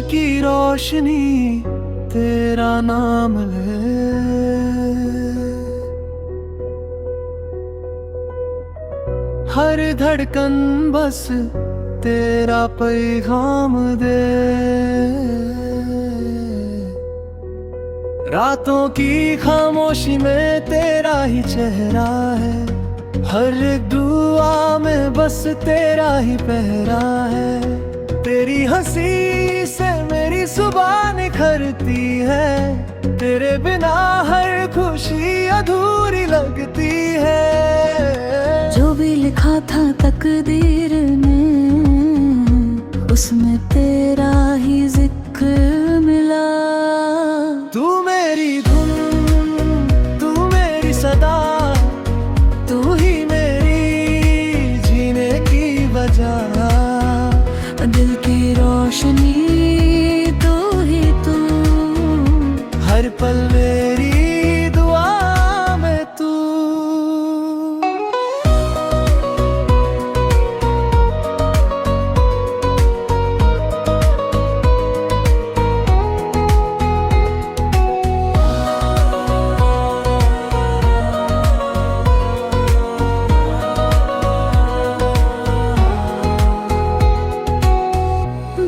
की रोशनी तेरा नाम ले, हर धड़कन बस तेरा पैगाम दे। रातों की खामोशी में तेरा ही चेहरा है, हर एक दुआ में बस तेरा ही पहरा है। तेरी हंसी से मेरी सुबह निखरती है, तेरे बिना हर खुशी अधूरी लगती है। जो भी लिखा था तकदीर में, उसमें तेरा ही जिक्र मिला। तू मेरी धुन, तू मेरी सदा, तू ही मेरी जीने की वजह। दिल की रोशनी तू ही तू, हर पल मेरी दुआ में तू।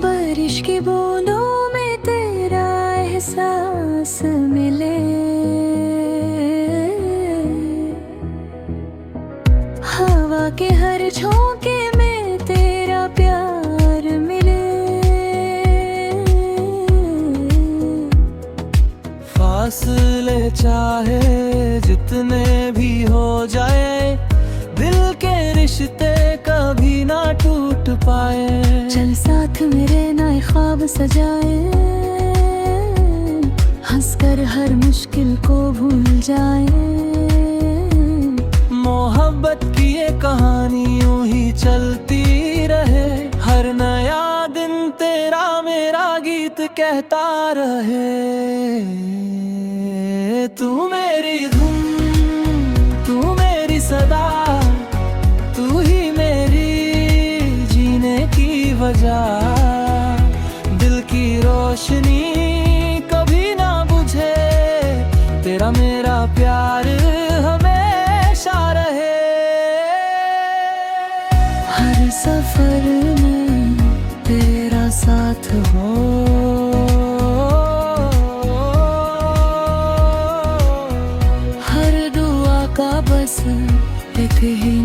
बारिश की बूंदों में तेरा एहसास मिले, हवा के हर झोंके में तेरा प्यार मिले। फासले चाहे जितने भी हो जाए, दिल के रिश्ते कभी ना टूट पाए। चल साथ मेरे नए ख्वाब सजाए, हंसकर हर मुश्किल को भूल जाए। मोहब्बत की ये कहानी यूं ही चलती रहे, हर नया दिन तेरा मेरा गीत कहता रहे। तू मेरी धुन, तू मेरी सदा, तू ही मेरी जीने की वजह। दिल की रोशनी कभी ना बुझे, तेरा मेरा प्यार हमेशा रहे। हर सफर में तेरा साथ हो, हर दुआ का बस एक ही